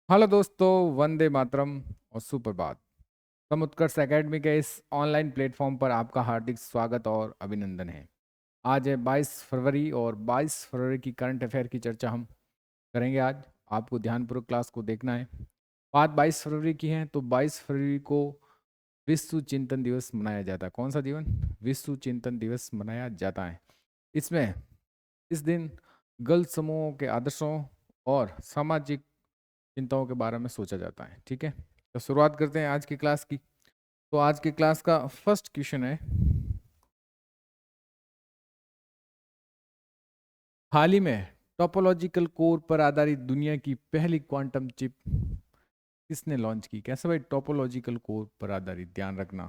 Hello दोस्तों, वंदे मातरम और सुप्रभात। समुत्कर्ष एकेडमी के इस ऑनलाइन प्लेटफॉर्म पर आपका हार्दिक स्वागत और अभिनंदन है। आज है 22 फरवरी और 22 फरवरी की करंट अफेयर की चर्चा हम करेंगे। आज आपको ध्यानपूर्वक क्लास को देखना है। बात 22 फरवरी की है तो 22 फरवरी को विश्व चिंतन दिवस मनाया जाता है। कौन सा दिवस? विश्व चिंतन दिवस मनाया जाता है। इसमें इस दिन गलत समूहों के आदर्शों और सामाजिक चिंताओं के बारे में सोचा जाता है। ठीक है, तो शुरुआत करते हैं आज की क्लास की। तो आज की क्लास का फर्स्ट क्वेश्चन है, हाल ही में टोपोलॉजिकल कोर पर आधारित दुनिया की पहली क्वांटम चिप किसने लॉन्च की? कैसे भाई? टोपोलॉजिकल कोर पर आधारित, ध्यान रखना।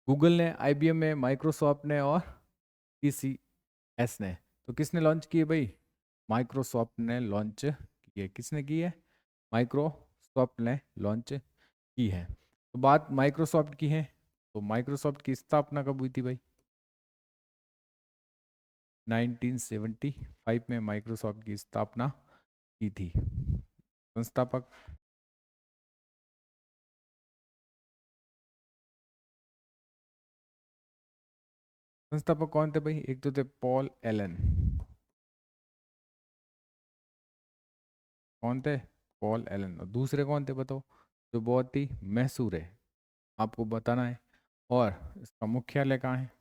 गूगल ने, आईबीएम ने, माइक्रोसॉफ्ट ने और टीसीएस ने। तो किसने लॉन्च की है भाई? माइक्रोसॉफ्ट ने लॉन्च की है। किसने की है? माइक्रोसॉफ्ट ने लॉन्च की है। तो बात माइक्रोसॉफ्ट की है, तो माइक्रोसॉफ्ट की स्थापना कब हुई थी भाई? 1975 में माइक्रोसॉफ्ट की स्थापना की थी। संस्थापक? संस्थापक कौन थे भाई? एक तो थे पॉल एलन। कौन थे? Paul Allen. और दूसरे कौन थे बताओ, जो बहुत ही मशहूर है, आपको बताना है। और इसका मुख्यालय कहाँ है?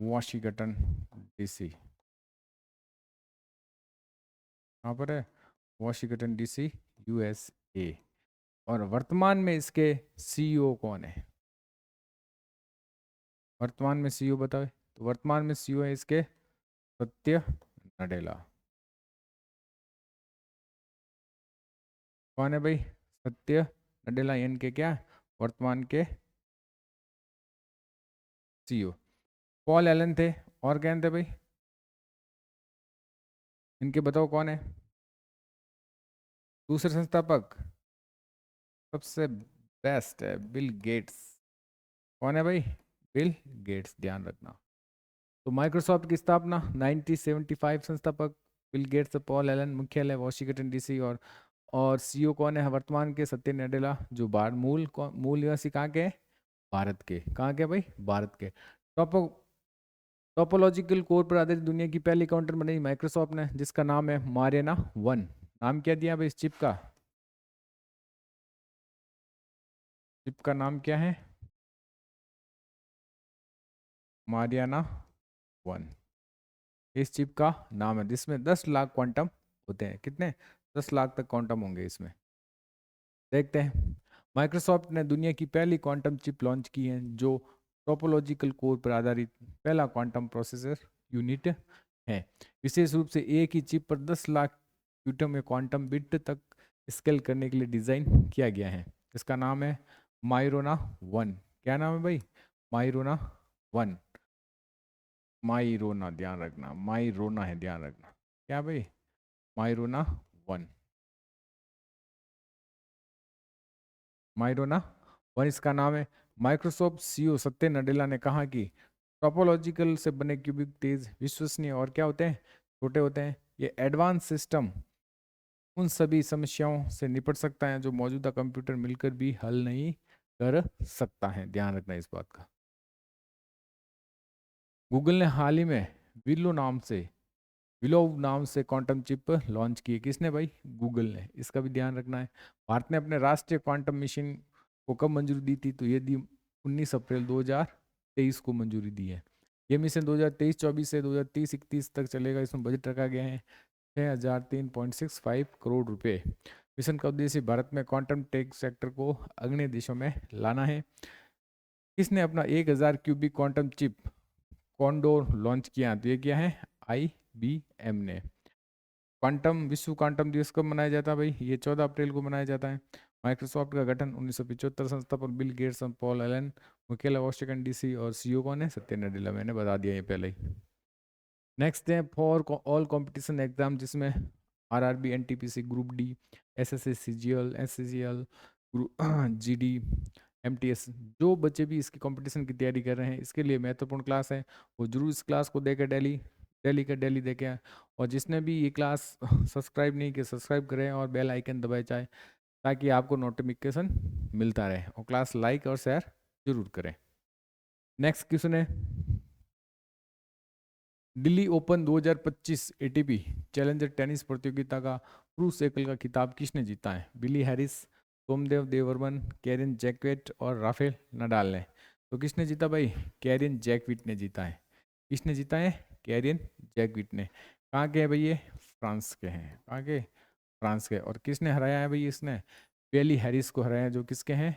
Washington DC. कहाँ पर है? Washington DC, USA. और वर्तमान में इसके सीईओ कौन है? वर्तमान में सीईओ बताओ। तो वर्तमान में सीईओ है इसके सत्य नडेला। कौन है भाई? सत्य नडेला, इनके क्या वर्तमान के सीईओ। पॉल एलन थे, और कौन थे भाई? इनके बताओ कौन है दूसरे संस्थापक? सबसे बेस्ट है बिल गेट्स। कौन है भाई? बिल गेट्स, ध्यान रखना। तो माइक्रोसॉफ्ट की स्थापना 1975, संस्थापक बिल गेट्स, पॉल एलन, मुख्यालय वॉशिंगटन डीसी। और सीईओ कौन है वर्तमान के? सत्य नडेला, जो मूल निवासी कहाँ के हैं? भारत के। कहाँ के भाई? भारत के। टॉपो टोपोलॉजिकल कोर पर आधारित दुनिया की पहली काउंटर बनाई माइक्रोसॉफ्ट ने, जिसका नाम है मारियाना वन। नाम क्या दिया भाई इस चिप का? चिप का नाम क्या है? मारियाना वन, इस चिप का नाम है, जिसमें 10 लाख क्वांटम होते हैं। कितने? 10 लाख तक क्वांटम होंगे इसमें। देखते हैं। माइक्रोसॉफ्ट ने दुनिया की पहली क्वांटम चिप लॉन्च की है, जो टोपोलॉजिकल कोर पर आधारित पहला क्वांटम प्रोसेसर यूनिट है। विशेष रूप से एक ही चिप पर 10 लाख क्यूटम में क्वांटम बिट तक स्केल करने के लिए डिजाइन किया गया है। इसका नाम है माइरोना वन। क्या नाम है भाई? माइरोना वन। माइरोना, ध्यान रखना, माइरोना है, ध्यान रखना। क्या भाई? माइरोना वन। माइरोना वन इसका नाम है। माइक्रोसॉफ्ट सीईओ सत्य नडेला ने कहा कि टोपोलॉजिकल से बने क्यूबिक तेज, विश्वसनीय और क्या होते हैं? छोटे होते हैं। ये एडवांस सिस्टम उन सभी समस्याओं से निपट सकता है जो मौजूदा कंप्यूटर मिलकर भी हल नहीं कर सकता है। ध्यान रखना इस बात का। गूगल ने हाल ही में विलो नाम से विलो नाम से क्वांटम चिप लॉन्च की है। किसने भाई? गूगल ने। इसका भी ध्यान रखना है। भारत ने अपने राष्ट्रीय क्वांटम मिशन को कब मंजूरी दी थी? तो ये दी 19 अप्रैल 2023 को मंजूरी दी है। ये मिशन 2023-24 से 2030-31 तक चलेगा। इसमें बजट रखा गया है 6,003.65 करोड़ रुपए। मिशन का उद्देश्य भारत में क्वांटम टेक सेक्टर को अग्रणी देशों में लाना है। किसने अपना 1000 cubic quantum chip condor launch किया? तो ये क्या है? आईबीएम ने। क्वांटम विश्व क्वांटम दिवस कब मनाया जाता है भाई? ये 14 अप्रैल को मनाया जाता है। माइक्रोसॉफ्ट का गठन 1975, संस्थापक बिल गेट्स और पॉल एलन, मुख्यालय वॉशिंगटन डीसी। और सीईओ कौन है? सत्य नडेला, मैंने बता दिया ये पहले ही। नेक्स्ट है फॉर ऑल कंपटीशन एग्जाम, जिसमें RRB, NTPC, group D, SSC, CGL, SCGL, GD, MTS, जो बच्चे भी इसकी कंपटीशन की तैयारी कर रहे हैं, इसके लिए महत्वपूर्ण क्लास है, वो जरूर इस क्लास को देकर डेली डेली का डेली देखें। और जिसने भी ये क्लास सब्सक्राइब नहीं किया सब्सक्राइब करें और बेल आइकन दबाए जाए ताकि आपको नोटिफिकेशन मिलता रहे, और क्लास लाइक और शेयर जरूर करें। नेक्स्ट क्वेश्चन है, Delhi open 2025 ATP challenger tennis प्रतियोगिता का पुरुष एकल का खिताब किसने जीता है? बिली हैरिस, सोमदेव देववर्मन, कैरिन जैकविट और राफेल नडाल ने। तो किसने जीता भाई? कैरिन जैकविट ने जीता है। किसने जीता है? कैरिन जैकविट ने। कहाँ के हैं भाई ये? फ्रांस के हैं। कहाँ के? फ्रांस के। और किसने हराया है भाई इसने? बेली हैरिस को हराया, जो किसके हैं?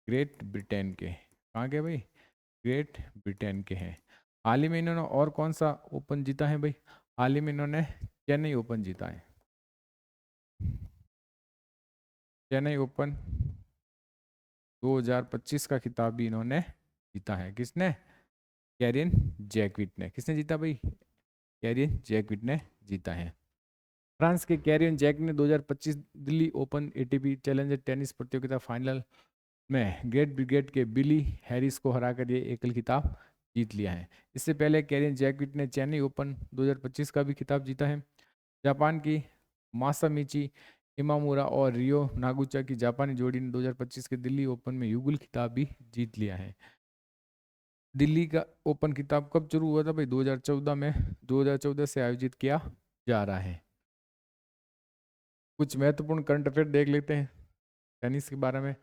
ग्रेट ब्रिटेन के। कहाँ के भाई? ग्रेट ब्रिटेन के हैं। हाल ही में इन्होंने और कौन सा ओपन जीता है भाई? हाल ही में इन्होंने चेन्नई ओपन जीता है। चेन्नई ओपन 2025 का खिताब भी इन्होंने जीता है। किसने? कैरिन जैकविट ने। किसने जीता भाई? कैरिन जैकविट ने जीता है। फ्रांस के कैरिन जैक ने 2025 Delhi open ATP challenger tennis प्रतियोगिता फाइनल में ग्रेट ब्रिगेड के बिली हैरिस को हराकर ये एकल खिताब जीत लिया है। इससे पहले कैरिन जैकविट ने चेन्नई ओपन 2025 का भी खिताब जीता है। जापान की मासामिची इमामुरा और रियो नागुचा की जापानी जोड़ी ने 2025 के दिल्ली ओपन में युगल खिताब भी जीत लिया है। दिल्ली का ओपन खिताब कब शुरू हुआ था भाई? 2014 में। 2014 से आयोजित किया जा रहा है। कुछ महत्वपूर्ण करंट अफेयर देख लेते हैं टेनिस के बारे में।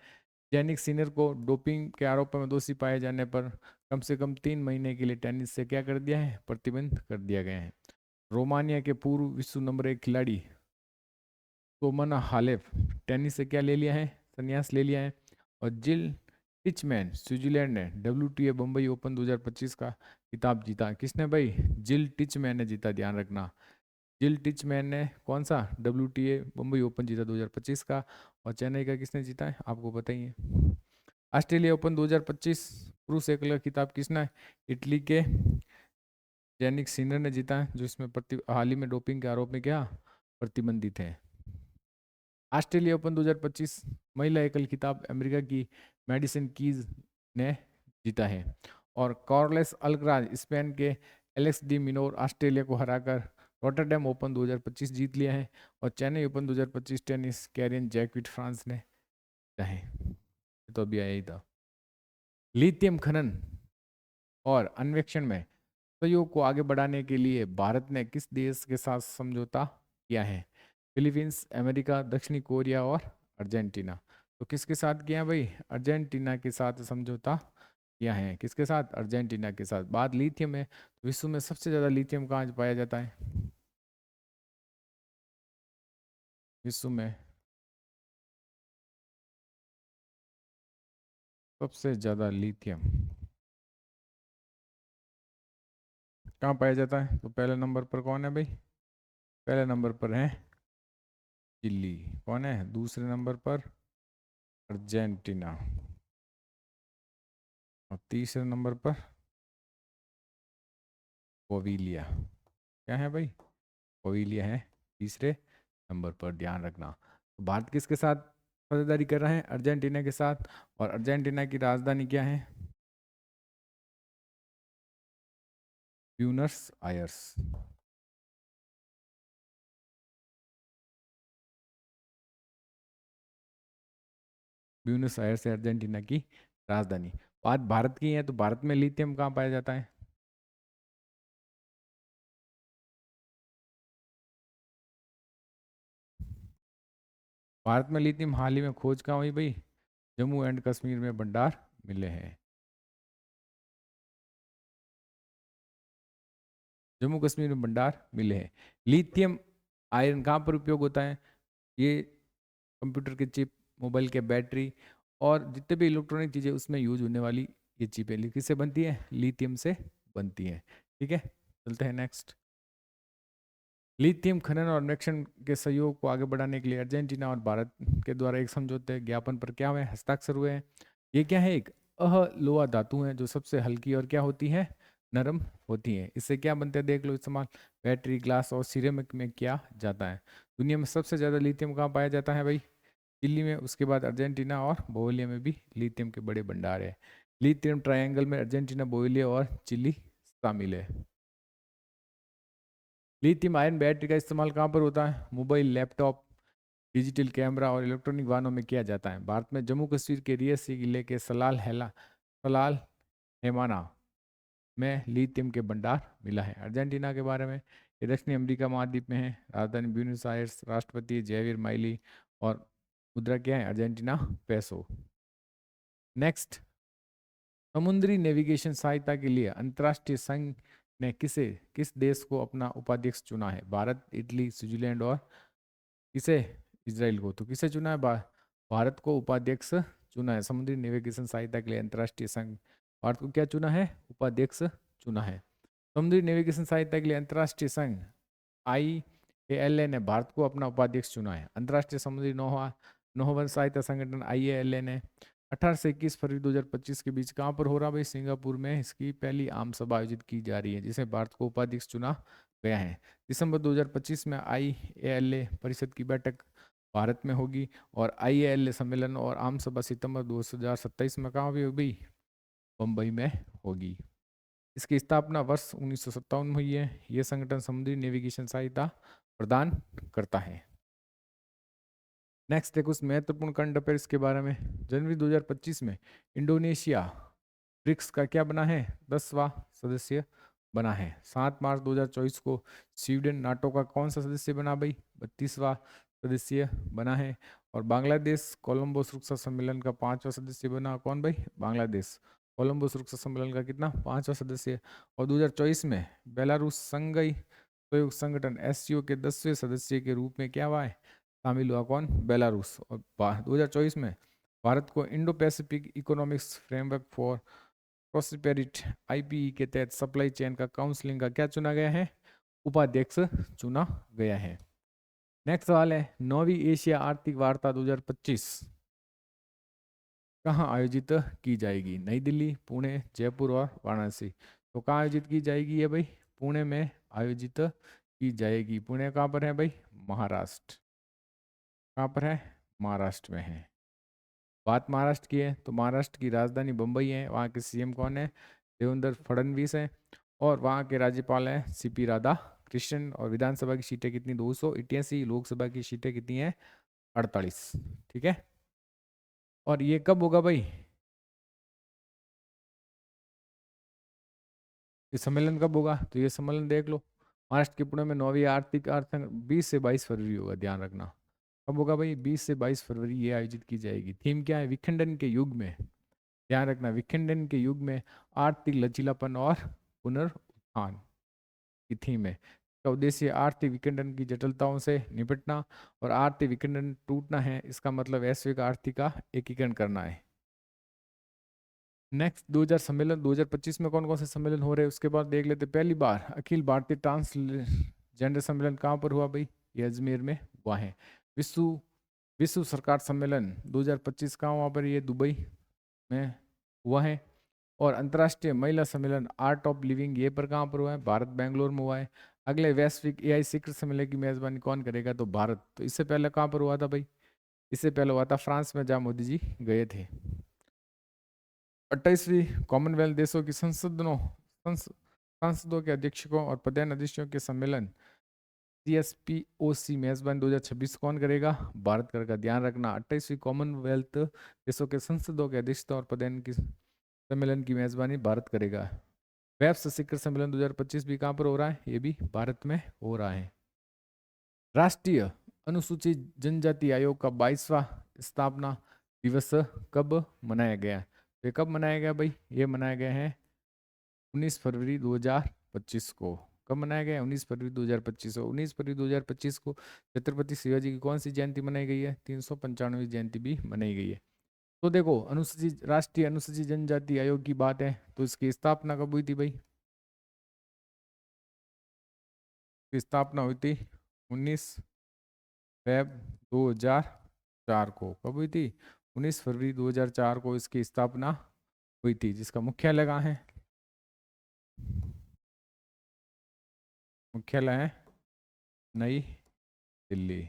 जैनिक सिनर को डोपिंग के आरोप में दोषी पाए जाने पर कम से कम 3 महीने के लिए टेनिस से क्या कर दिया है? प्रतिबंध कर दिया गया है। रोमानिया के पूर्व विश्व नंबर 1 खिलाड़ी सोमना हालेप टेनिस से क्या ले लिया है? संन्यास ले लिया है। और जिल टिचमैन स्विट्जरलैंड ने WTA बम्बई ओपन 2025 का खिताब जीता। किसने भाई? जिल टिचमैन ने जीता, ध्यान रखना। जिल टिचमैन ने कौन सा? WTA बम्बई ओपन जीता 2025 का। और चेन्नई का किसने जीता है? आपको पता ही है। ऑस्ट्रेलिया ओपन 2025 पुरुष एकल का खिताब किसने? इटली के जैनिक सिनर ने जीता है, जो इसमें हाल ही में डोपिंग के आरोप में क्या प्रतिबंधित है। ऑस्ट्रेलिया ओपन 2025 महिला एकल खिताब अमेरिका की मेडिसन कीज ने जीता है। और कार्लेस अल्कराज स्पेन के एलेक्स डी मिनोर ऑस्ट्रेलिया को हराकर रॉटरडैम ओपन 2025 जीत लिया है। और Chennai open 2025 tennis Kyrian Jacquet France ने जीता है। तो अभी आया ही था। लिथियम खनन और अन्वेषण में सहयोग को आगे बढ़ाने के लिए भारत ने किस देश के साथ समझौता किया है? फिलीपींस, अमेरिका, दक्षिणी कोरिया और अर्जेंटीना। तो किसके साथ किया भाई? अर्जेंटीना के साथ समझौता किया है। किसके साथ? अर्जेंटीना के साथ। बात लिथियम है, तो विश्व में सबसे ज्यादा लिथियम कहाँ पाया जाता है? विश्व में सबसे ज्यादा लिथियम कहाँ पाया जाता है? तो पहले नंबर पर कौन है भाई? पहले नंबर पर है चिली। कौन है दूसरे नंबर पर? अर्जेंटीना। और तीसरे नंबर पर पोविलिया। क्या है भाई? पोविलिया है तीसरे नंबर पर, ध्यान रखना। तो भारत किसके साथ साझेदारी कर रहा है? अर्जेंटीना के साथ। और अर्जेंटीना की राजधानी क्या है? Buenos Aires. ब्यूनस आयर्स है अर्जेंटीना की राजधानी। बात भारत की है, तो भारत में लिथियम कहाँ पाया जाता है? भारत में लिथियम हाल ही में खोज कहाँ हुई भाई? जम्मू एंड कश्मीर में भंडार मिले हैं। जम्मू कश्मीर में भंडार मिले हैं। लिथियम आयरन कहाँ पर उपयोग होता है? ये कंप्यूटर के चिप, मोबाइल के बैटरी और जितने भी इलेक्ट्रॉनिक चीज़ें उसमें यूज होने वाली ये चिपें किससे बनती है? लिथियम से बनती हैं। ठीक है, चलते हैं नेक्स्ट। लिथियम खनन और अन्वेषण के सहयोग को आगे बढ़ाने के लिए अर्जेंटीना और भारत के द्वारा एक समझौते ज्ञापन पर क्या हुए? हस्ताक्षर हुए हैं। ये क्या है? एक अलोहा धातु है जो सबसे हल्की और क्या होती है? नरम होती है। इससे क्या बनते हैं देख लो इस्तेमाल। बैटरी, ग्लास और सिरेमिक में किया जाता है। दुनिया में सबसे ज़्यादा लिथियम कहाँ पाया जाता है भाई? चिली में। उसके बाद अर्जेंटीना और बोलिया में भी लिथियम के बड़े भंडार है। लिथियम ट्रायंगल में अर्जेंटीना, बोलिया और चिली शामिल है। लिथियम आयन बैटरी का इस्तेमाल कहाँ पर होता है? मोबाइल, लैपटॉप, डिजिटल कैमरा और इलेक्ट्रॉनिक वाहनों में किया जाता है। भारत में जम्मू कश्मीर के रियासी जिले के सलाल हेमाना में लिथियम के भंडार मिला है। अर्जेंटीना के बारे में, ये दक्षिणी अमेरिका महाद्वीप में है। राजधानी ब्यूनस आयर्स, राष्ट्रपति जेवियर माइली और मुद्रा क्या है? Argentina peso. नेक्स्ट, समुद्री नेविगेशन सहायता के लिए अंतर्राष्ट्रीय संघ ने किस देश को अपना उपाध्यक्ष चुना है? भारत, इटली, स्विट्जरलैंड और किसे? इजराइल को। तो किसे चुना है? भारत को उपाध्यक्ष चुना है समुद्री नेविगेशन सहायता के लिए अंतर्राष्ट्रीय संघ। भारत को क्या चुना है? उपाध्यक्ष चुना है। समुद्री नेविगेशन सहायता के लिए अंतर्राष्ट्रीय संघ IALA ने भारत को अपना उपाध्यक्ष चुना है। अंतर्राष्ट्रीय समुद्री नौवन सहायता संगठन IALA ने 18 से 21 फरवरी 2025 के बीच कहाँ पर हो रहा भाई? सिंगापुर में इसकी पहली आम सभा आयोजित की जा रही है, जिसे भारत को उपाध्यक्ष चुना गया है। दिसंबर 2025 में IALA परिषद की बैठक भारत में होगी और IALA सम्मेलन और आम सभा सितंबर 2027 में कहाँ भी होगी? मुंबई में होगी। इसकी स्थापना वर्ष 1957 में हुई है। यह संगठन समुद्री नेविगेशन सहायता प्रदान करता है। नेक्स्ट है कुछ महत्वपूर्ण करंट अफेयर्स के बारे में। जनवरी 2025 में इंडोनेशिया ब्रिक्स का क्या बना है? 10वां सदस्य बना है। 7 मार्च 2024 को स्वीडन नाटो का कौन सा सदस्य बना भाई? 32वां सदस्य बना है। और बांग्लादेश कोलंबो सुरक्षा सम्मेलन का 5वां सदस्य बना। कौन भाई? बांग्लादेश कोलंबो सुरक्षा सम्मेलन का कितना? 5वां सदस्य। और 2024 में बेलारूस संघीय सहयोग संगठन SCO के 10वें सदस्य के रूप में क्या हुआ है? शामिल हुआ। कौन? बेलारूस। और 2024 में भारत को Indo Pacific economics framework for prosperity IPE के तहत सप्लाई चेन का काउंसलिंग का क्या चुना गया है? उपाध्यक्ष चुना गया है। नेक्स्ट सवाल है, 9वीं एशिया आर्थिक वार्ता 2025 कहाँ आयोजित की जाएगी? नई दिल्ली, पुणे, जयपुर और वाराणसी। तो कहाँ आयोजित की जाएगी? ये भाई पुणे में आयोजित की जाएगी। पुणे कहाँ पर है भाई? महाराष्ट्र। कहाँ पर है? महाराष्ट्र में है। बात महाराष्ट्र की है तो महाराष्ट्र की राजधानी बम्बई है। वहाँ के CM कौन है? देवेंद्र फडणवीस है। और वहाँ के राज्यपाल हैं CP राधा कृष्णन। और विधानसभा की सीटें कितनी? 288। लोकसभा की सीटें कितनी है? 48। ठीक है। और ये कब होगा भाई? ये सम्मेलन कब होगा? तो ये सम्मेलन देख लो, महाराष्ट्र के पुणे में 9वीं आर्थिक 20 से 22 फरवरी होगा। ध्यान रखना कब होगा भाई? 20 से 22 फरवरी ये आयोजित की जाएगी। थीम क्या है? विखंडन के युग में। ध्यान रखना, विखंडन के युग में आर्थिक लचीलापन और पुनरुत्थान की थीम है। इसका उद्देश्य आर्थिक विखंडन की जटिलताओं से निपटना और आर्थिक विखंडन टूटना है। इसका मतलब वैश्विक आर्थिक का एकीकरण करना है। नेक्स्ट 2000 सम्मेलन 2025 में कौन कौन से सम्मेलन हो रहे हैं उसके बाद देख लेते। पहली बार अखिल भारतीय ट्रांसजेंडर सम्मेलन कहाँ पर हुआ भाई? ये अजमेर में हुआ है। विश्व विश्व सरकार सम्मेलन 2025 कहाँ हुआ पर? ये दुबई में हुआ है। और अंतर्राष्ट्रीय महिला सम्मेलन आर्ट ऑफ लिविंग ये पर कहाँ पर हुआ है? भारत बेंगलोर में हुआ है। अगले वैश्विक AI शिखर सम्मेलन की मेजबानी कौन करेगा? तो भारत। तो इससे पहले कहाँ पर हुआ था भाई? इससे पहले हुआ था फ्रांस में, जहाँ मोदी जी गए थे। 28वीं कॉमनवेल्थ देशों की सांसदों के अध्यक्षों और प्रधान अध्यक्षों के सम्मेलन CSPOC मेजबान 2026 कौन करेगा? भारत करेगा। ध्यान रखना, 28वीं कॉमनवेल्थ देशों के संसदों के अध्यक्षता और प्रधान की सम्मेलन की मेजबानी भारत करेगा। वेब्स शिखर सम्मेलन 2025 भी कहाँ पर हो रहा है? ये भी भारत में हो रहा है। राष्ट्रीय अनुसूचित जनजाति आयोग का 22वां स्थापना दिवस कब मनाया गया? ये कब मनाया गया भाई? ये मनाया गया है 19 फरवरी 2025 को। कब मनाया गया? 19 फरवरी 2025 को। 19 फरवरी 2025 को छत्रपति शिवाजी की कौन सी जयंती मनाई गई है? 395वीं जयंती भी मनाई गई है। तो देखो, अनुसूचित राष्ट्रीय अनुसूचित जनजाति आयोग की बात है तो इसकी स्थापना कब हुई थी भाई? की स्थापना हुई थी 19 फेब 2004 को। कब हुई थी? 19 फरवरी 2004 को इसकी स्थापना हुई थी, जिसका मुख्यालय कहाँ है? मुख्यालय है नई दिल्ली।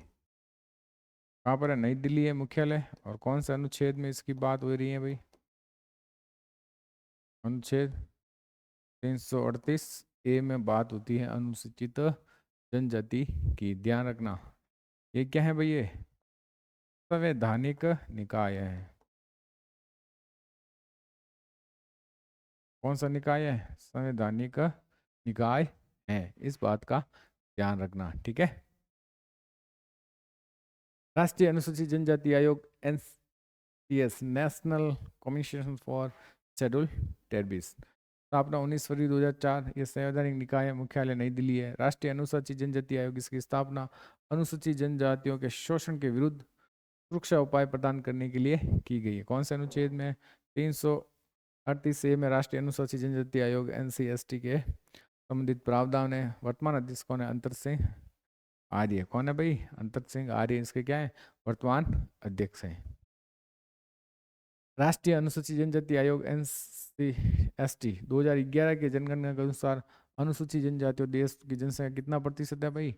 कहाँ पर है? नई दिल्ली है मुख्यालय। और कौन सा अनुच्छेद में इसकी बात हो रही है भाई? अनुच्छेद 338A में बात होती है अनुसूचित जनजाति की, ध्यान रखना। ये क्या है भाई? ये संवैधानिक निकाय है। कौन सा निकाय है? संवैधानिक निकाय है, इस बात का ध्यान रखना, ठीक है। राष्ट्रीय अनुसूचित जनजाति आयोग NCS, national commission for schedule tribes, स्थापना 19 फरवरी 2004। ये संवैधानिक निकाय है, मुख्यालय नई दिल्ली है। राष्ट्रीय अनुसूचित जनजाति आयोग, इसकी स्थापना अनुसूचित जनजातियों के शोषण के विरुद्ध सुरक्षा उपाय प्रदान करने के लिए की गई है। कौन से अनुच्छेद में? 338 में राष्ट्रीय अनुसूचित जनजाति आयोग एनसीएसटी के संबंधित प्रावधान है। वर्तमान अध्यक्ष कौन है? अंतर सिंह आर्य। कौन है भाई? अंतर सिंह आर्य इसके क्या है? वर्तमान अध्यक्ष हैं। राष्ट्रीय अनुसूचित जनजाति आयोग एनसीएसटी 2011 के जनगणना के अनुसार अनुसूचित जनजातियों देश की जनसंख्या कितना प्रतिशत है भाई?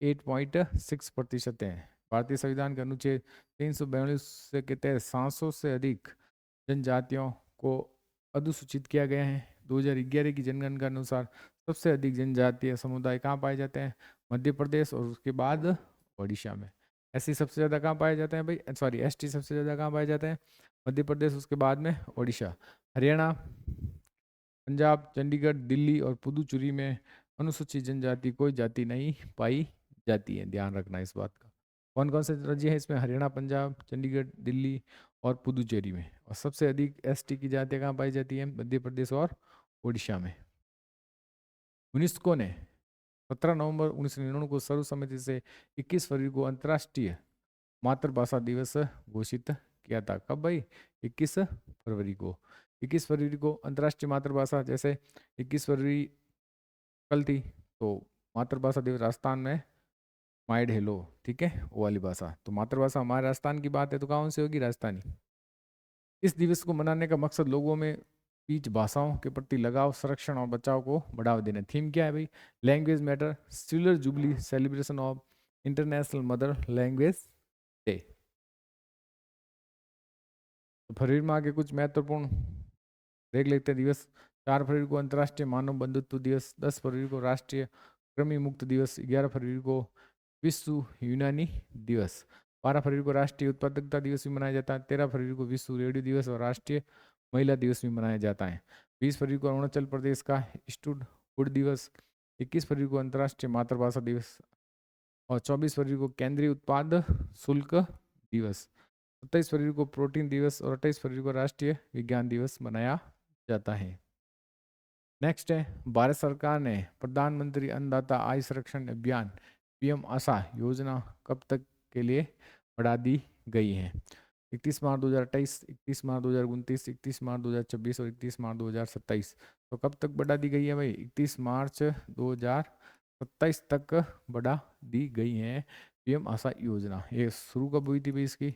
8.6% है। भारतीय संविधान के अनुच्छेद 342 के तहत 700 से अधिक जनजातियों को अनुसूचित किया गया है। 2011 की जनगणना के अनुसार सबसे अधिक जनजातीय समुदाय कहाँ पाए जाते हैं? मध्य प्रदेश, और उसके बाद ओडिशा में। एससी सबसे ज़्यादा कहाँ पाए जाते हैं भाई? सॉरी, एसटी सबसे ज़्यादा कहाँ पाए जाते हैं? मध्य प्रदेश, उसके बाद में ओडिशा। हरियाणा, पंजाब, चंडीगढ़, दिल्ली और पुदुचेरी में अनुसूचित जनजाति कोई जाति नहीं पाई जाती है, ध्यान रखना इस बात का। कौन कौन से राज्य हैं इसमें? हरियाणा, पंजाब, चंडीगढ़, दिल्ली और पुदुचेरी में। और सबसे अधिक एसटी की जातियाँ कहाँ पाई जाती हैं? मध्य प्रदेश और उड़ीसा में। यूनेस्को ने 17 नवंबर 1999 को सर्वसम्मति से 21 फरवरी को अंतर्राष्ट्रीय मातृभाषा दिवस घोषित किया था। कब भाई? 21 फरवरी को। 21 फरवरी को अंतर्राष्ट्रीय मातृभाषा, जैसे 21 फरवरी कल थी, तो मातृभाषा दिवस राजस्थान में माइड हेलो, ठीक है, वो वाली भाषा। तो मातृभाषा हमारे राजस्थान की बात है, तो कौन सी होगी? राजस्थानी। इस दिवस को मनाने का मकसद लोगों में बीच भाषाओं के प्रति लगाव, संरक्षण और बचाव को बढ़ावा देना। थीम क्या है भाई? Language matter, silver jubilee, celebration of international mother language day. तो फरवरी माह के कुछ महत्वपूर्ण देख लेते हैं दिवस। 4 फरवरी को अंतर्राष्ट्रीय मानव बंधुत्व दिवस, 10 फरवरी को राष्ट्रीय कृमि मुक्त दिवस, 11 फरवरी को विश्व यूनानी दिवस, 12 फरवरी को राष्ट्रीय उत्पादकता दिवस भी मनाया जाता है, 13 फरवरी को विश्व रेडियो दिवस और राष्ट्रीय महिला दिवस भी मनाया जाता है, 20 फरवरी को अरुणाचल प्रदेश का स्टूडहुड दिवस, 21 फरवरी को अंतर्राष्ट्रीय मातृभाषा दिवस और 24 फरवरी को केंद्रीय उत्पाद शुल्क दिवस, 27 फरवरी को प्रोटीन दिवस और 28 फरवरी को राष्ट्रीय विज्ञान दिवस मनाया जाता है। नेक्स्ट है, भारत सरकार ने प्रधानमंत्री अन्नदाता आय संरक्षण अभियान पीएम आशा योजना कब तक के लिए बढ़ा दी गई है? 31 मार्च 2028, 31 मार्च 2029, 31 मार्च 2026 और 31 मार्च 2027। तो कब तक बढ़ा दी गई है भाई? 31 मार्च 2027 तक बढ़ा दी गई है पीएम आशा योजना। ये शुरू कब हुई थी भाई? इसकी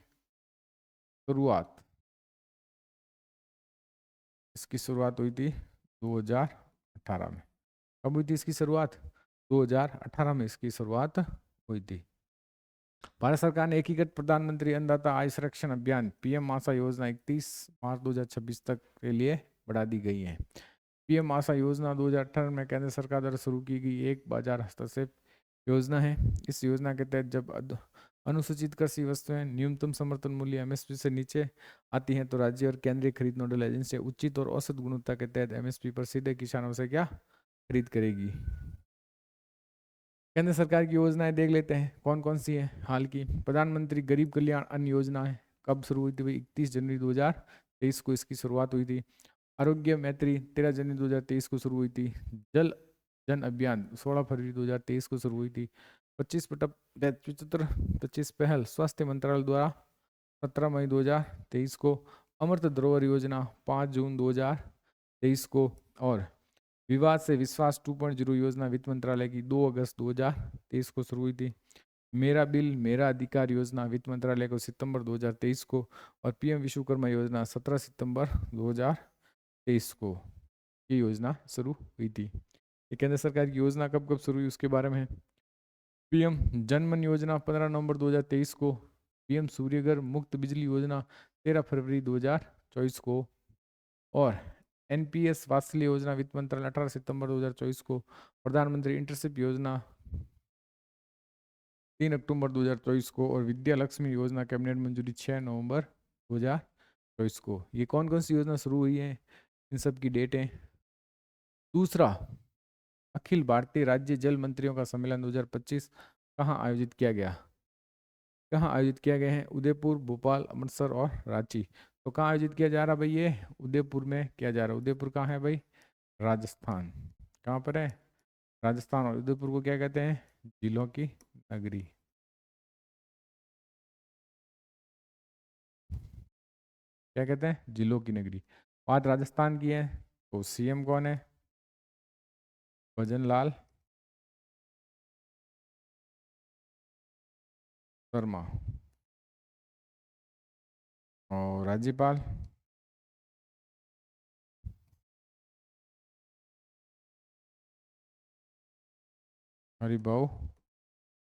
शुरुआत हुई थी 2018 में। कब हुई थी इसकी शुरुआत? 2018 में इसकी शुरुआत हुई थी। भारत सरकार ने एकीकृत प्रधानमंत्री अन्नदाता आय संरक्षण अभियान पीएम आशा योजना 31 मार्च 2026 तक के लिए बढ़ा दी गई है। पीएम आशा योजना 2018 में केंद्र सरकार द्वारा शुरू की गई एक बाजार हस्तक्षेप योजना है। इस योजना के तहत जब अनुसूचित कृषि वस्तुएं न्यूनतम समर्थन मूल्य एमएसपी से नीचे आती हैं, तो राज्य और केंद्रीय खरीद नोडल एजेंसी उचित और औसत गुणवत्ता के तहत एमएसपी पर सीधे किसानों से क्या खरीद करेगी। केंद्र सरकार की योजनाएं देख लेते हैं कौन कौन सी है हाल की। प्रधानमंत्री गरीब कल्याण अन्न योजना है, कब शुरू हुई थी भाई? 31 जनवरी 2023 को इसकी शुरुआत हुई थी। आरोग्य मैत्री 13 जनवरी 2023 को शुरू हुई थी। जल जन अभियान 16 फरवरी 2023 को शुरू हुई थी। 25 पहल स्वास्थ्य मंत्रालय द्वारा 17 मई 2023 को। अमृत धरोहर योजना 5 जून 2023 को। और विवाद से विश्वास 2.0 योजना वित्त मंत्रालय की 2 अगस्त 2023 को शुरू हुई थी। मेरा बिल मेरा अधिकार योजना वित्त मंत्रालय को सितंबर 2023 को। और पीएम विश्वकर्मा योजना 17 सितंबर 2023 को ये योजना शुरू हुई थी। ये केंद्र सरकार की योजना कब कब शुरू हुई उसके बारे में। पीएम जनमन योजना 15 नवंबर 2023 को। पीएम सूर्यघर मुफ्त बिजली योजना 13 फरवरी 2024 को। और एनपीएस वात्सल्य योजना वित्त मंत्रालय 18 सितंबर 2024 को। प्रधानमंत्री इंटर्नशिप योजना 3 अक्टूबर 2024 को, और विद्या लक्ष्मी योजना कैबिनेट मंजूरी 6 नवंबर 2024 को। ये कौन कौन सी योजना शुरू हुई है, इन सब की डेट है। दूसरा, अखिल भारतीय राज्य जल मंत्रियों का सम्मेलन 2025 कहाँ आयोजित किया गया। कहाँ आयोजित किया गया है, उदयपुर, भोपाल, अमृतसर और रांची। तो कहाँ आयोजित किया जा रहा भाई, ये उदयपुर में किया जा रहा है। उदयपुर कहाँ है भाई, राजस्थान। कहाँ पर है, राजस्थान। और उदयपुर को क्या कहते हैं, जिलों की नगरी। क्या कहते हैं, जिलों की नगरी। बात राजस्थान की है तो सीएम कौन है, भजन लाल शर्मा। और राज्यपाल, हरिभाऊ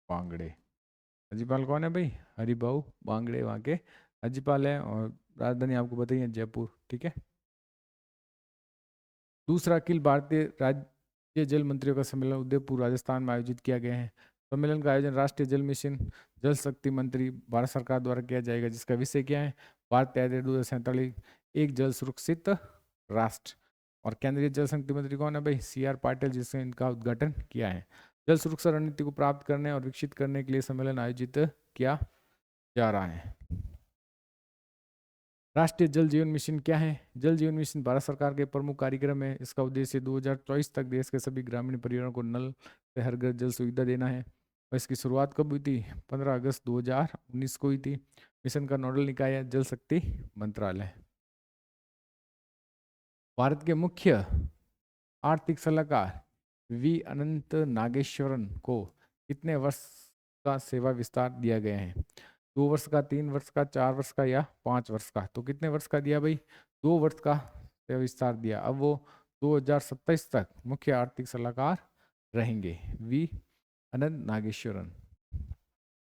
बांगड़े। राज्यपाल कौन है भाई, हरिभाऊ बांगड़े वहाँ के राज्यपाल है। और राजधानी आपको बताइए जयपुर, ठीक है। दूसरा, अखिल भारतीय राज्य जल मंत्रियों का सम्मेलन उदयपुर राजस्थान में आयोजित किया गया है। सम्मेलन का आयोजन राष्ट्रीय जल मिशन जल शक्ति मंत्री भारत सरकार द्वारा किया जाएगा, जिसका विषय क्या है, भारत तैयारी 2047, एक जल सुरक्षित राष्ट्र। और केंद्रीय जल शक्ति मंत्री कौन है भाई, CR पाटिल, जिसने इनका उद्घाटन किया है। जल सुरक्षा रणनीति को प्राप्त करने और विकसित करने के लिए सम्मेलन आयोजित किया जा रहा है। राष्ट्रीय जल जीवन मिशन क्या है, जल जीवन मिशन भारत सरकार के प्रमुख कार्यक्रम है। इसका उद्देश्य 2024 तक देश के सभी ग्रामीण परिवारों को नल से हर घर जल सुविधा देना है। और इसकी शुरुआत कब हुई थी, 15 अगस्त 2019 को हुई थी। मिशन का नोडल निकाय है जल शक्ति मंत्रालय। भारत के मुख्य आर्थिक सलाहकार वी अनंत नागेश्वरन को कितने वर्ष का सेवा विस्तार दिया गया है, 2 वर्ष का, 3 वर्ष का, 4 वर्ष का या 5 वर्ष का। तो कितने वर्ष का दिया भाई, 2 वर्ष का सेवा विस्तार दिया। अब वो 2027 तक मुख्य आर्थिक सलाहकार रहेंगे, वी अनंत नागेश्वरन।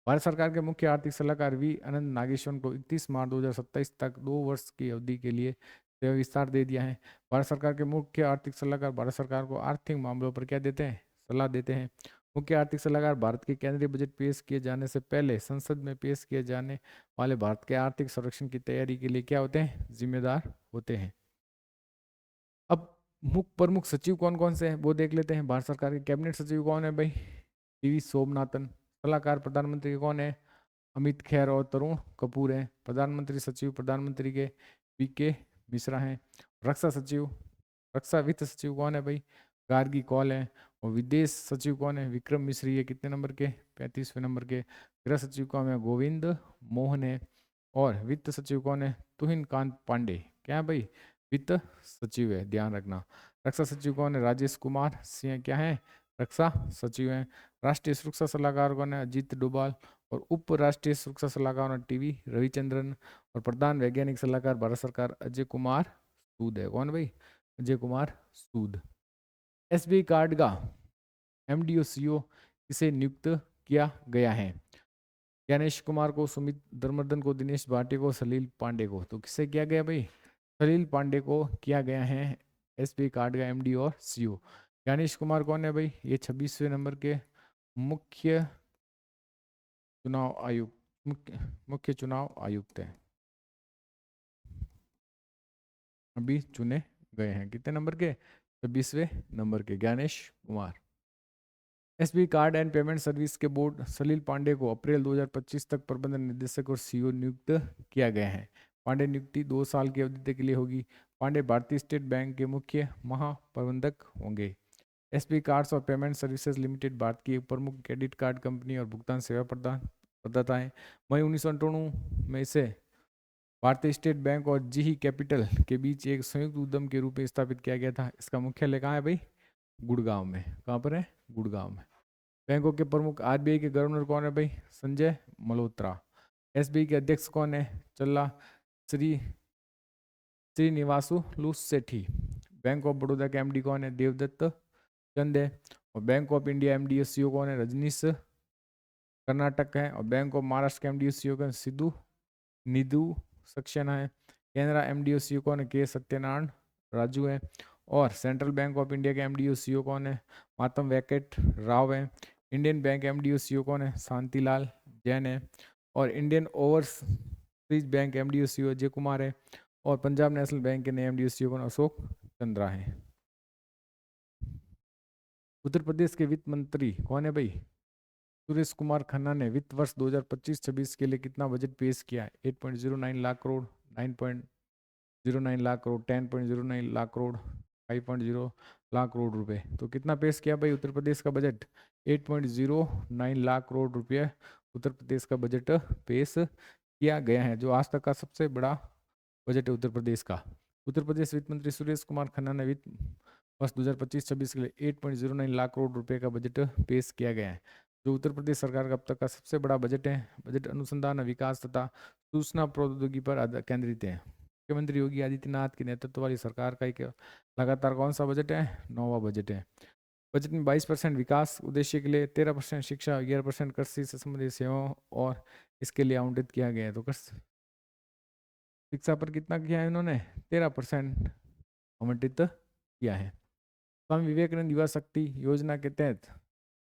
भारत सरकार के मुख्य आर्थिक सलाहकार वी अनंत नागेश्वरन को 31 मार्च 2027 तक 2 वर्ष की अवधि के लिए सेवा विस्तार दे दिया है। भारत सरकार के मुख्य आर्थिक सलाहकार भारत सरकार को आर्थिक मामलों पर क्या देते हैं, सलाह देते हैं। मुख्य आर्थिक सलाहकार भारत के केंद्रीय बजट पेश किए जाने से पहले संसद में पेश किए जाने वाले भारत के आर्थिक सर्वेक्षण की तैयारी के लिए क्या होते हैं, जिम्मेदार होते हैं। अब मुख्य प्रमुख सचिव कौन कौन से हैं वो देख लेते हैं। भारत सरकार के कैबिनेट सचिव कौन है भाई, टीवी सोमनाथन। सलाहकार प्रधानमंत्री के कौन है, अमित खैर और तरुण कपूर हैं। प्रधानमंत्री सचिव प्रधानमंत्री के PK मिश्रा हैं। रक्षा सचिव, रक्षा वित्त सचिव कौन है भाई, गार्गी कौल है। और विदेश सचिव कौन है, विक्रम मिश्री है। कितने नंबर के, 35वें नंबर के। गृह सचिव कौन है, गोविंद मोहन है। और वित्त सचिव कौन है, तुहिन कांत पांडे। क्या है भाई, वित्त सचिव है, ध्यान रखना। रक्षा सचिव कौन है, राजेश कुमार सिंह। क्या है, रक्षा सचिव है। राष्ट्रीय सुरक्षा सलाहकार कौन है, अजीत डोभाल। और उप राष्ट्रीय सुरक्षा सलाहकार TV रविचंद्रन। और प्रधान वैज्ञानिक सलाहकार भारत सरकार अजय कुमार सूद है। कौन भाई, अजय कुमार सूद। SBI कार्ड का MD और CEO किसे नियुक्त किया गया है, ज्ञानेश कुमार को, सुमित धर्मर्धन को, दिनेश भाटिया को, सलील पांडे को। तो किसे किया गया भाई, सलील पांडे को किया गया है SBI कार्ड का MD और CEO। ज्ञानेश कुमार कौन है भाई, ये 26वें नंबर के मुख्य चुनाव आयुक्त, मुख्य चुनाव आयुक्त है, अभी चुने गए हैं। कितने नंबर के, 26वें नंबर के Gyanesh Kumar. SBI card and payment service के बोर्ड सलील पांडे को अप्रैल 2025 तक प्रबंधन निदेशक और CEO नियुक्त किया गया है। पांडे नियुक्ति 2 साल की अवधि के लिए होगी। पांडे भारतीय स्टेट बैंक के मुख्य महाप्रबंधक होंगे। SBI कार्ड्स और पेमेंट सर्विसेज लिमिटेड भारत की एक प्रमुख क्रेडिट कार्ड कंपनी और भुगतान सेवा प्रदाता है। मई 1998 में इसे भारतीय स्टेट बैंक और GE कैपिटल के बीच एक संयुक्त उद्यम के रूप में स्थापित किया गया था। इसका मुख्यालय कहाँ है भाई, गुड़गांव में। कहाँ पर है, गुड़गांव में। बैंकों के प्रमुख, RBI के गवर्नर कौन है भाई, संजय मल्होत्रा। SBI के अध्यक्ष कौन है, चल्ला श्रीनिवासु लू सेठी। बैंक ऑफ बड़ौदा के MD कौन है, देवदत्त चंद है। और बैंक ऑफ इंडिया MD और CEO कौन है, रजनीश कर्नाटक है। और बैंक ऑफ महाराष्ट्र के MD और CEO कौन है, सिद्धू निधु सक्सेना है। कैनरा MD और CEO कौन है, के सत्यनारायण राजू है। और सेंट्रल बैंक ऑफ इंडिया के MD और CEO कौन है, मातम वेंकट राव है। इंडियन बैंक एमडीओ सीईओ कौन है? शांतिलाल जैन है। और Indian overseas bank MDO CEO Ajay Kumar है। और पंजाब नेशनल बैंक के नए एमडीओ सीईओ कौन? अशोक चंद्रा है। उत्तर प्रदेश के वित्त मंत्री कौन है भाई? सुरेश कुमार खन्ना ने वित्त वर्ष 2025-26 के लिए कितना बजट पेश किया है? 8.09 लाख करोड़, 9.09 लाख करोड़, 10.09 लाख करोड़, 5.0 लाख करोड़ रुपए। तो कितना पेश किया भाई उत्तर प्रदेश का बजट? 8.09 लाख करोड़ रुपए उत्तर प्रदेश का बजट पेश किया गया है, जो आज तक का सबसे बड़ा बजट है उत्तर प्रदेश का। उत्तर प्रदेश वित्त मंत्री सुरेश कुमार खन्ना ने वित्त वर्ष 2025-26 के लिए 8.09 लाख करोड़ रुपए का बजट पेश किया गया है, जो उत्तर प्रदेश सरकार का अब तक का सबसे बड़ा बजट है। बजट अनुसंधान विकास तथा सूचना प्रौद्योगिकी पर केंद्रित है। मुख्यमंत्री योगी आदित्यनाथ के नेतृत्व वाली सरकार का एक लगातार कौन सा बजट है? 9वां बजट है। बजट में 22% विकास उद्देश्य के लिए, 13% शिक्षा, 11% कृषि से संबंधित सेवाओं और इसके लिए आवंटित किया गया है। तो शिक्षा पर कितना किया है इन्होंने? 13% आवंटित किया है। स्वामी विवेकानंद युवा शक्ति योजना के तहत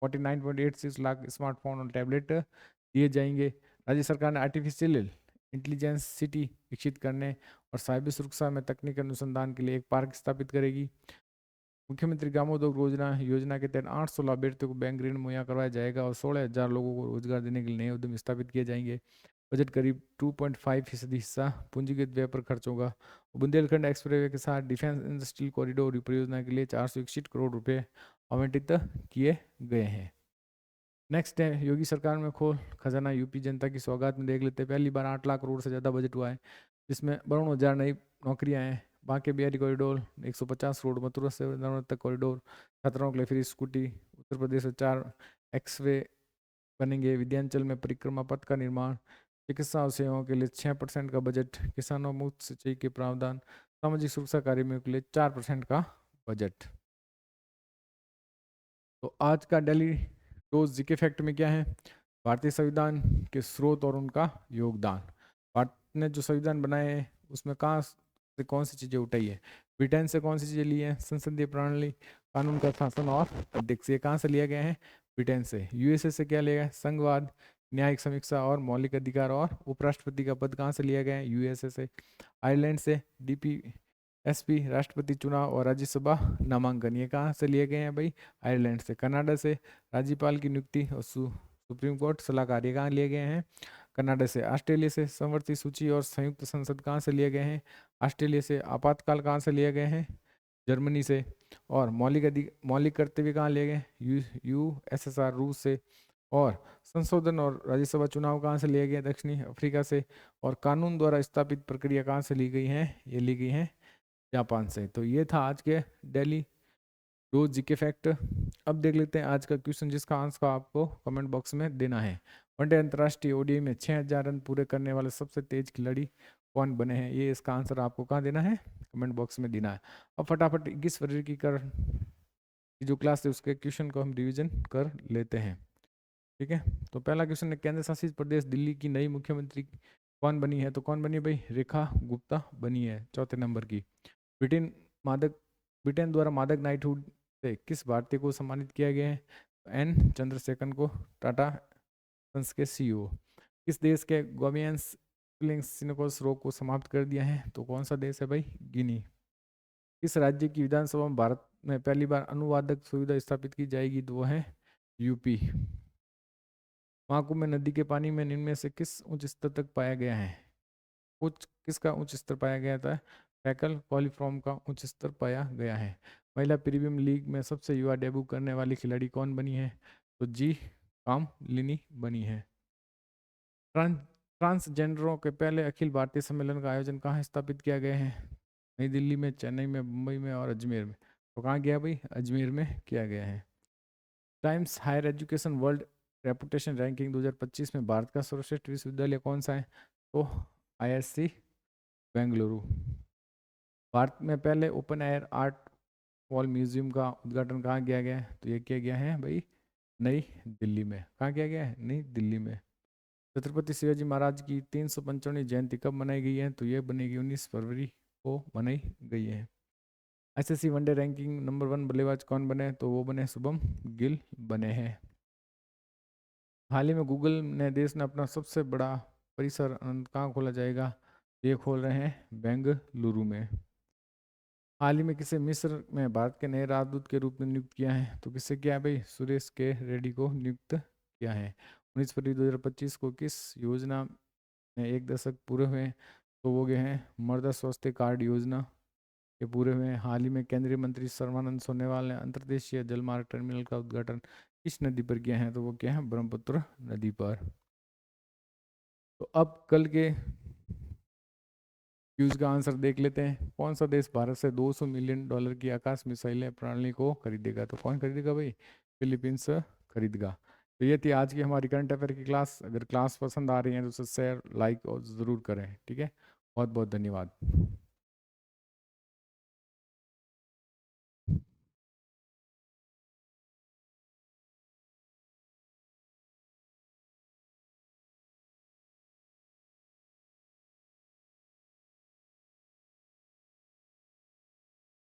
49.86 लाख स्मार्टफोन और टैबलेट दिए जाएंगे। राज्य सरकार ने आर्टिफिशियल इंटेलिजेंस सिटी विकसित करने और साइबर सुरक्षा में तकनीक अनुसंधान के लिए एक पार्क स्थापित करेगी। मुख्यमंत्री ग्रामोद्योग योजना के तहत 816 अभ्यर्थियों को बैंक ऋण मुहैया करवाया जाएगा और 16,000 लोगों को रोजगार देने के लिए नए उद्यम स्थापित किए जाएंगे। बजट करीब 2.5% हिस्सा पूंजीगत व्यय पर खर्च होगा। बुंदेलखंड एक्सप्रेसवे के साथ डिफेंस इंडस्ट्रियल कॉरिडोर परियोजना के लिए 461 करोड़ रुपए आवंटित किए गए हैं। नेक्स्ट है योगी सरकार में खोल खजाना यूपी जनता की सौगात में देख लेते हैं। पहली बार 8 लाख करोड़ से ज़्यादा बजट हुआ है, जिसमें 52,000 नई नौकरियां हैं। बांके बिहारी कॉरिडोर 150 करोड़, मथुरा से वृंदावन तक कॉरिडोर, छात्राओं के लिए फ्री स्कूटी। उत्तर प्रदेश में 4 एक्सवे बनेंगे। विद्यांचल में परिक्रमा पथ का निर्माण। चिकित्सा और सेवाओं के लिए 6% का बजट। किसानों मुफ्त सिंचाई के प्रावधान। सामाजिक सुरक्षा कार्यों के लिए 4% का बजट। तो आज का डेली डोज जीके फैक्ट में क्या है? भारतीय संविधान के स्रोत और उनका योगदान। भारत ने जो संविधान बनाए हैं उसमें कहाँ से कौन सी चीजें उठाई है? ब्रिटेन से कौन सी चीजें ली है? संसदीय प्रणाली, कानून का शासन और अध्यक्ष, ये कहाँ से लिया गया है? ब्रिटेन से। यूएसए से क्या लिया गया? संघवाद, न्यायिक समीक्षा और मौलिक अधिकार। और उपराष्ट्रपति का पद कहाँ से लिया गया है? यूएसए से। आयरलैंड से डीपीएसपी, राष्ट्रपति चुनाव और राज्यसभा नामांकन, ये कहाँ से लिए गए हैं भाई? आयरलैंड से। कनाडा से राज्यपाल की नियुक्ति और सुप्रीम कोर्ट सलाहकार, ये कहाँ लिए गए हैं? कनाडा से। ऑस्ट्रेलिया से संवर्ती सूची और संयुक्त संसद कहाँ से लिए गए हैं? ऑस्ट्रेलिया से। आपातकाल कहाँ से लिए गए हैं? जर्मनी से। और मौलिक कर्तव्य कहाँ लिए गए? यूएसएसआर, रूस से। और संशोधन और राज्यसभा चुनाव कहाँ से लिए गए? दक्षिणी अफ्रीका से। और कानून द्वारा स्थापित प्रक्रिया कहाँ से ली गई है? ये ली गई है जापान से। तो ये था आज के डेली रोज जीके फैक्ट। अब देख लेते हैं आज का क्वेश्चन, जिसका आंसर आपको कमेंट बॉक्स में देना है। वनडे अंतर्राष्ट्रीय ओडीआई में 6,000 रन पूरे करने वाले सबसे तेज खिलाड़ी कौन बने हैं? ये इसका आंसर आपको कहाँ देना है? कमेंट बॉक्स में देना है। अब फटाफट 21 फरवरी की जो क्लास है उसके क्वेश्चन को हम रिविजन कर लेते हैं। ठीक है, तो पहला क्वेश्चन है, केंद्र शासित प्रदेश दिल्ली की नई मुख्यमंत्री कौन बनी है? तो कौन बनी है भाई? रेखा गुप्ता बनी है, चौथे नंबर की। ब्रिटेन द्वारा मादक नाइटहुड से किस भारतीय को सम्मानित किया गया है? एन चंद्रशेखरन को, टाटा सन्स के सीईओ। किस देश के गोवियंस सिनकोस रोग को समाप्त कर दिया है? तो कौन सा देश है भाई? गिनी। किस राज्य की विधानसभा में भारत में पहली बार अनुवादक सुविधा स्थापित की जाएगी? तो वो है यूपी। महाकुंभ नदी के पानी में निम्न में से किस उच्च स्तर तक पाया गया है? किसका उच्च स्तर पाया गया था? फैकल कॉलीफॉर्म का उच्च स्तर पाया गया है। महिला प्रीमियम लीग में सबसे युवा डेब्यू करने वाली खिलाड़ी कौन बनी है? तो जी कामलिनी बनी है। ट्रांसजेंडरों के पहले अखिल भारतीय सम्मेलन का आयोजन कहाँ स्थापित किया गया है? नई दिल्ली में, चेन्नई में, मुंबई में और अजमेर में। तो कहाँ गया भाई? अजमेर में किया गया है। Times Higher Education World Reputation ranking 2025 में भारत का सर्वश्रेष्ठ विश्वविद्यालय कौन सा है? तो IISc बेंगलुरु। भारत में पहले open air art wall museum का उद्घाटन कहाँ किया गया है? तो ये किया गया है भाई नई दिल्ली में। कहाँ किया गया है? नई दिल्ली में। छत्रपति शिवाजी महाराज की 355वीं जयंती कब मनाई गई है? तो ये बनेगी 19 फरवरी को मनाई गई है। ICC वनडे रैंकिंग नंबर 1 बल्लेबाज कौन बने? तो वो बने शुभम गिल बने हैं। हाल ही में गूगल ने देश ने अपना सबसे बड़ा परिसर कहाँ खोला जाएगा, ये खोल रहे हैं बेंगलुरु में। हाल ही में किसे मिस्र में भारत के नए राजदूत के रूप में नियुक्त किया है, तो किसे किया है भाई, सुरेश के रेड्डी को नियुक्त किया है। 19 फरवरी 2025 को किस योजना में 1 दशक पूरे हुए, तो वो गए हैं मृदा स्वास्थ्य कार्ड योजना के पूरे हुए हैं। हाल ही में केंद्रीय मंत्री सर्बानंद सोनोवाल ने अंतर्देशीय जलमार्ग टर्मिनल का उद्घाटन किस नदी पर किया है, तो वो क्या है ब्रह्मपुत्र नदी पर। तो अब कल के क्यूज का आंसर देख लेते हैं। कौन सा देश भारत से $200 मिलियन की आकाश मिसाइलें प्रणाली को खरीदेगा, तो कौन खरीदेगा भाई, फिलीपींस खरीदेगा। तो ये थी आज की हमारी करंट अफेयर की क्लास। अगर क्लास पसंद आ रही है तो उसे शेयर लाइक और ज़रूर करें, ठीक है। बहुत बहुत धन्यवाद।